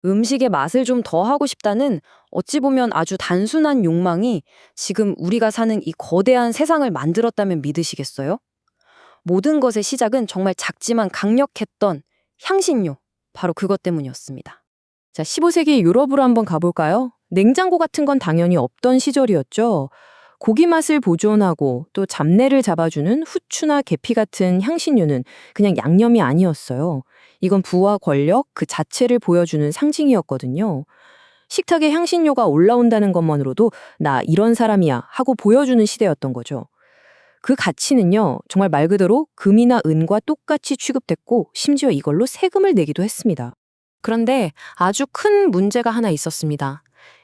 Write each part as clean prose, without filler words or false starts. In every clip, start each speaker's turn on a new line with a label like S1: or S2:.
S1: 음식의 맛을 좀 더 하고 싶다는 어찌 보면 아주 단순한 욕망이 지금 우리가 사는 이 거대한 세상을 만들었다면 믿으시겠어요? 모든 것의 시작은 정말 작지만 강력했던 향신료, 바로 그것 때문이었습니다.
S2: 자, 15세기 유럽으로 한번 가볼까요? 냉장고 같은 건 당연히 없던 시절이었죠. 고기 맛을 보존하고 또 잡내를 잡아주는 후추나 계피 같은 향신료는 그냥 양념이 아니었어요. 이건 부와 권력 그 자체를 보여주는 상징이었거든요. 식탁에 향신료가 올라온다는 것만으로도 나 이런 사람이야 하고 보여주는 시대였던 거죠. 그 가치는요, 정말 말 그대로 금이나 은과 똑같이 취급됐고 심지어 이걸로 세금을 내기도 했습니다. 그런데 아주 큰 문제가 하나 있었습니다.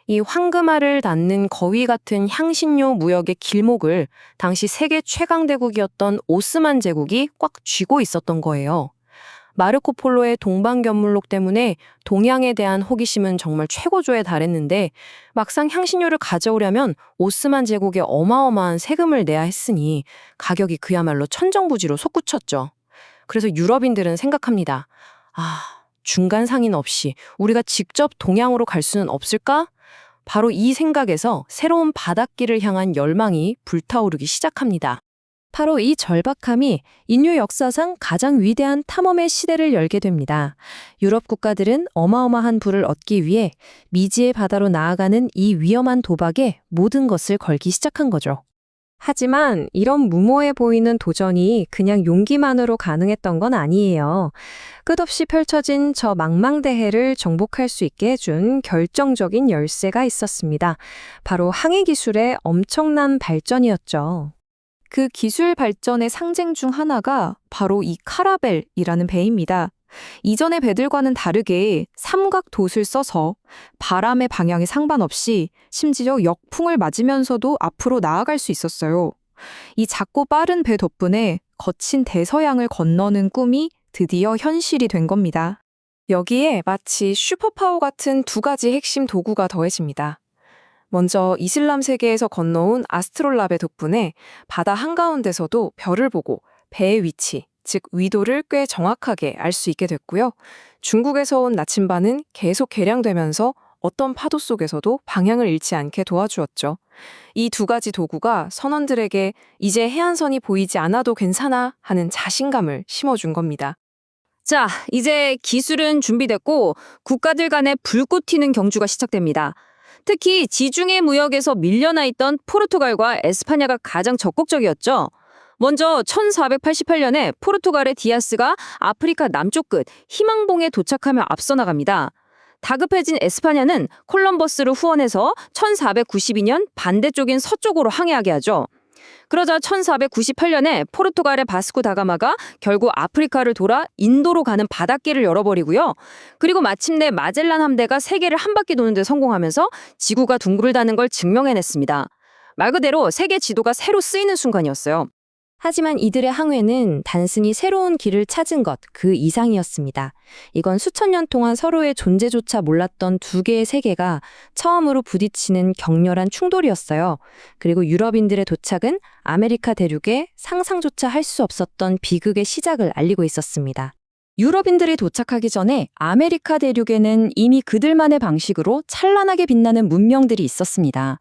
S2: 이 황금알을 닿는 거위 같은 향신료 무역의 길목을 당시 세계 최강대국이었던 오스만 제국이 꽉 쥐고 있었던 거예요. 마르코 폴로의 동방견물록 때문에 동양에 대한 호기심은 정말 최고조에 달했는데 막상 향신료를 가져오려면 오스만 제국에 어마어마한 세금을 내야 했으니 가격이 그야말로 천정부지로 솟구쳤죠. 그래서 유럽인들은 생각합니다. 아, 중간 상인 없이 우리가 직접 동양으로 갈 수는 없을까? 바로 이 생각에서 새로운 바닷길을 향한 열망이 불타오르기 시작합니다. 바로 이 절박함이 인류 역사상 가장 위대한 탐험의 시대를 열게 됩니다. 유럽 국가들은 어마어마한 부를 얻기 위해 미지의 바다로 나아가는 이 위험한 도박에 모든 것을 걸기 시작한 거죠. 하지만 이런 무모해 보이는 도전이 그냥 용기만으로 가능했던 건 아니에요. 끝없이 펼쳐진 저 망망대해를 정복할 수 있게 해준 결정적인 열쇠가 있었습니다. 바로 항해 기술의 엄청난 발전이었죠.
S3: 그 기술 발전의 상징 중 하나가 바로 이 카라벨이라는 배입니다. 이전의 배들과는 다르게 삼각돛을 써서 바람의 방향에 상관없이 심지어 역풍을 맞으면서도 앞으로 나아갈 수 있었어요. 이 작고 빠른 배 덕분에 거친 대서양을 건너는 꿈이 드디어 현실이 된 겁니다. 여기에 마치 슈퍼파워 같은 두 가지 핵심 도구가 더해집니다. 먼저 이슬람 세계에서 건너온 아스트롤라베 덕분에 바다 한가운데서도 별을 보고 배의 위치, 즉 위도를 꽤 정확하게 알 수 있게 됐고요. 중국에서 온 나침반은 계속 개량되면서 어떤 파도 속에서도 방향을 잃지 않게 도와주었죠. 이 두 가지 도구가 선원들에게 이제 해안선이 보이지 않아도 괜찮아 하는 자신감을 심어준 겁니다.
S1: 자, 이제 기술은 준비됐고 국가들 간의 불꽃 튀는 경주가 시작됩니다. 특히 지중해 무역에서 밀려나 있던 포르투갈과 에스파냐가 가장 적극적이었죠. 먼저 1488년에 포르투갈의 디아스가 아프리카 남쪽 끝 희망봉에 도착하며 앞서 나갑니다. 다급해진 에스파냐는 콜럼버스를 후원해서 1492년 반대쪽인 서쪽으로 항해하게 하죠. 그러자 1498년에 포르투갈의 바스코 다가마가 결국 아프리카를 돌아 인도로 가는 바닷길을 열어버리고요. 그리고 마침내 마젤란 함대가 세계를 한 바퀴 도는 데 성공하면서 지구가 둥글다는 걸 증명해냈습니다. 말 그대로 세계 지도가 새로 쓰이는 순간이었어요.
S2: 하지만 이들의 항해는 단순히 새로운 길을 찾은 것 그 이상이었습니다. 이건 수천 년 동안 서로의 존재조차 몰랐던 두 개의 세계가 처음으로 부딪히는 격렬한 충돌이었어요. 그리고 유럽인들의 도착은 아메리카 대륙에 상상조차 할 수 없었던 비극의 시작을 알리고 있었습니다.
S1: 유럽인들이 도착하기 전에 아메리카 대륙에는 이미 그들만의 방식으로 찬란하게 빛나는 문명들이 있었습니다.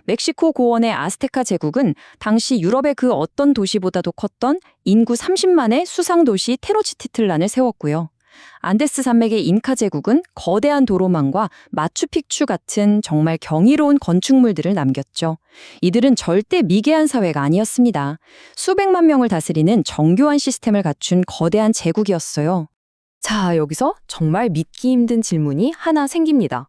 S1: 멕시코 고원의 아스테카 제국은 당시 유럽의 그 어떤 도시보다도 컸던 인구 30만의 수상도시 테노치티틀란을 세웠고요. 안데스 산맥의 인카 제국은 거대한 도로망과 마추픽추 같은 정말 경이로운 건축물들을 남겼죠. 이들은 절대 미개한 사회가 아니었습니다. 수백만 명을 다스리는 정교한 시스템을 갖춘 거대한 제국이었어요.
S2: 자, 여기서 정말 믿기 힘든 질문이 하나 생깁니다.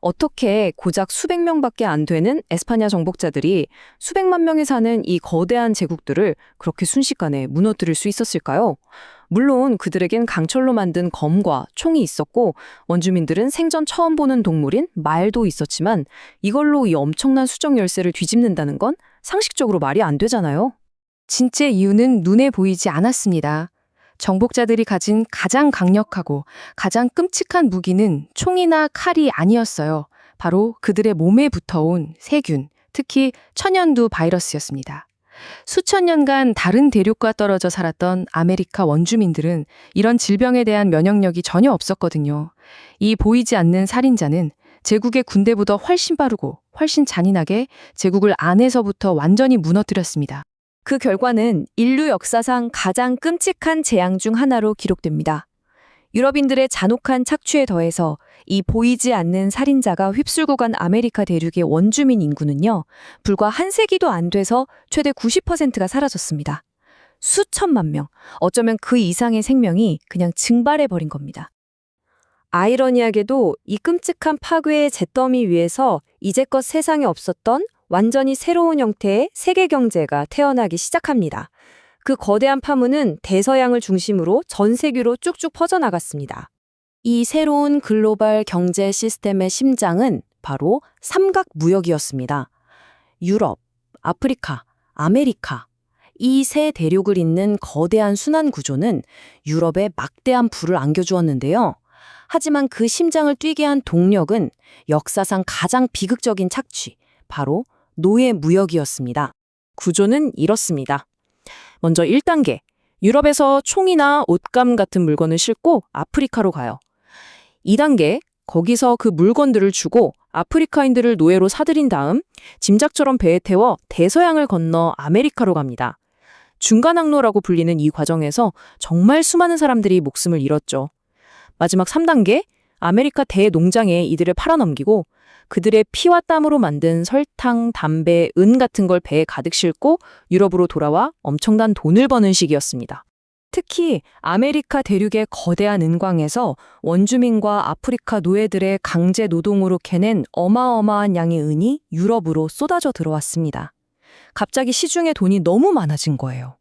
S2: 어떻게 고작 수백 명밖에 안 되는 에스파냐 정복자들이 수백만 명이 사는 이 거대한 제국들을 그렇게 순식간에 무너뜨릴 수 있었을까요? 물론 그들에겐 강철로 만든 검과 총이 있었고 원주민들은 생전 처음 보는 동물인 말도 있었지만 이걸로 이 엄청난 수정 열쇠를 뒤집는다는 건 상식적으로 말이 안 되잖아요. 진짜 이유는 눈에 보이지 않았습니다. 정복자들이 가진 가장 강력하고 가장 끔찍한 무기는 총이나 칼이 아니었어요. 바로 그들의 몸에 붙어온 세균, 특히 천연두 바이러스였습니다.
S4: 수천 년간 다른 대륙과 떨어져 살았던 아메리카 원주민들은 이런 질병에 대한 면역력이 전혀 없었거든요. 이 보이지 않는 살인자는 제국의 군대보다 훨씬 빠르고 훨씬 잔인하게 제국을 안에서부터 완전히 무너뜨렸습니다.
S1: 그 결과는 인류 역사상 가장 끔찍한 재앙 중 하나로 기록됩니다. 유럽인들의 잔혹한 착취에 더해서 이 보이지 않는 살인자가 휩쓸고 간 아메리카 대륙의 원주민 인구는요, 불과 한 세기도 안 돼서 최대 90%가 사라졌습니다. 수천만 명, 어쩌면 그 이상의 생명이 그냥 증발해버린 겁니다. 아이러니하게도 이 끔찍한 파괴의 잿더미 위에서 이제껏 세상에 없었던 완전히 새로운 형태의 세계 경제가 태어나기 시작합니다. 그 거대한 파문은 대서양을 중심으로 전 세계로 쭉쭉 퍼져나갔습니다. 이 새로운 글로벌 경제 시스템의 심장은 바로 삼각무역이었습니다. 유럽, 아프리카, 아메리카, 이 세 대륙을 잇는 거대한 순환 구조는 유럽에 막대한 부를 안겨주었는데요. 하지만 그 심장을 뛰게 한 동력은 역사상 가장 비극적인 착취, 바로 노예무역이었습니다. 구조는 이렇습니다. 먼저 1단계, 유럽에서 총이나 옷감 같은 물건을 싣고 아프리카로 가요. 2단계, 거기서 그 물건들을 주고 아프리카인들을 노예로 사들인 다음 짐작처럼 배에 태워 대서양을 건너 아메리카로 갑니다. 중간 항로라고 불리는 이 과정에서 정말 수많은 사람들이 목숨을 잃었죠. 마지막 3단계, 아메리카 대농장에 이들을 팔아넘기고 그들의 피와 땀으로 만든 설탕, 담배, 은 같은 걸 배에 가득 싣고 유럽으로 돌아와 엄청난 돈을 버는 시기였습니다. 특히 아메리카 대륙의 거대한 은광에서 원주민과 아프리카 노예들의 강제 노동으로 캐낸 어마어마한 양의 은이 유럽으로 쏟아져 들어왔습니다. 갑자기 시중에 돈이 너무 많아진 거예요.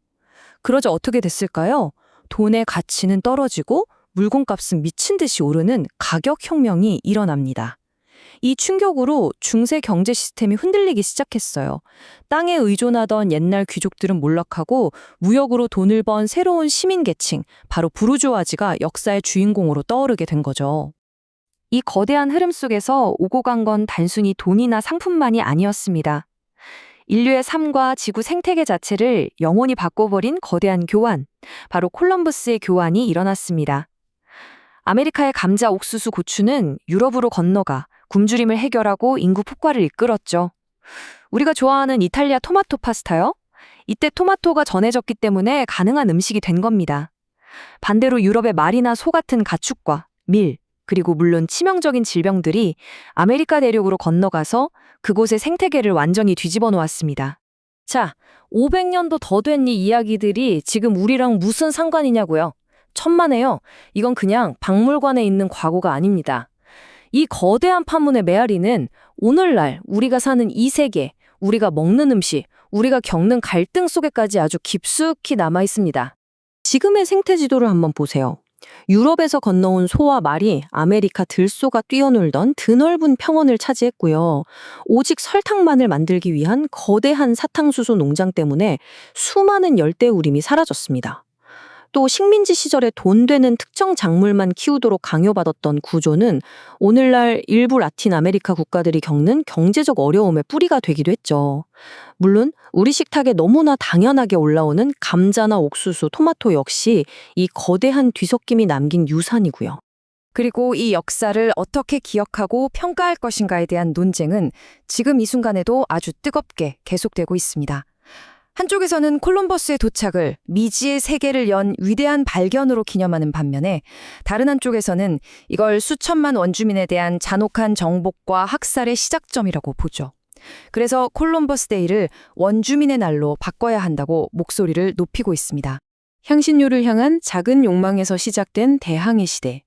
S1: 그러자 어떻게 됐을까요? 돈의 가치는 떨어지고 물건값은 미친 듯이 오르는 가격혁명이 일어납니다. 이 충격으로 중세 경제 시스템이 흔들리기 시작했어요. 땅에 의존하던 옛날 귀족들은 몰락하고 무역으로 돈을 번 새로운 시민계층, 바로 부르주아지가 역사의 주인공으로 떠오르게 된 거죠. 이 거대한 흐름 속에서 오고 간 건 단순히 돈이나 상품만이 아니었습니다. 인류의 삶과 지구 생태계 자체를 영원히 바꿔버린 거대한 교환, 바로 콜럼버스의 교환이 일어났습니다. 아메리카의 감자, 옥수수, 고추는 유럽으로 건너가 굶주림을 해결하고 인구 폭발을 이끌었죠. 우리가 좋아하는 이탈리아 토마토 파스타요? 이때 토마토가 전해졌기 때문에 가능한 음식이 된 겁니다. 반대로 유럽의 말이나 소 같은 가축과 밀, 그리고 물론 치명적인 질병들이 아메리카 대륙으로 건너가서 그곳의 생태계를 완전히 뒤집어 놓았습니다. 자, 500년도 더 된 이 이야기들이 지금 우리랑 무슨 상관이냐고요? 천만에요. 이건 그냥 박물관에 있는 과거가 아닙니다. 이 거대한 파문의 메아리는 오늘날 우리가 사는 이 세계, 우리가 먹는 음식, 우리가 겪는 갈등 속에까지 아주 깊숙이 남아 있습니다. 지금의 생태 지도를 한번 보세요. 유럽에서 건너온 소와 말이 아메리카 들소가 뛰어놀던 드넓은 평원을 차지했고요. 오직 설탕만을 만들기 위한 거대한 사탕수수 농장 때문에 수많은 열대우림이 사라졌습니다. 또 식민지 시절에 돈 되는 특정 작물만 키우도록 강요받았던 구조는 오늘날 일부 라틴 아메리카 국가들이 겪는 경제적 어려움의 뿌리가 되기도 했죠. 물론 우리 식탁에 너무나 당연하게 올라오는 감자나 옥수수, 토마토 역시 이 거대한 뒤섞임이 남긴 유산이고요. 그리고 이 역사를 어떻게 기억하고 평가할 것인가에 대한 논쟁은 지금 이 순간에도 아주 뜨겁게 계속되고 있습니다. 한쪽에서는 콜럼버스의 도착을 미지의 세계를 연 위대한 발견으로 기념하는 반면에 다른 한쪽에서는 이걸 수천만 원주민에 대한 잔혹한 정복과 학살의 시작점이라고 보죠. 그래서 콜럼버스 데이를 원주민의 날로 바꿔야 한다고 목소리를 높이고 있습니다. 향신료를 향한 작은 욕망에서 시작된 대항해 시대.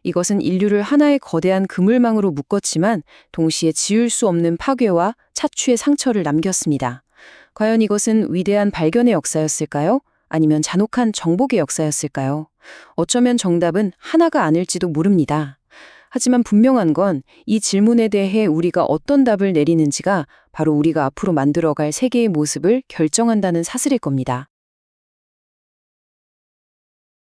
S1: 이것은 인류를 하나의 거대한 그물망으로 묶었지만 동시에 지울 수 없는 파괴와 착취의 상처를 남겼습니다. 과연 이것은 위대한 발견의 역사였을까요? 아니면 잔혹한 정복의 역사였을까요? 어쩌면 정답은 하나가 아닐지도 모릅니다. 하지만 분명한 건 이 질문에 대해 우리가 어떤 답을 내리는지가 바로 우리가 앞으로 만들어갈 세계의 모습을 결정한다는 사실일 겁니다.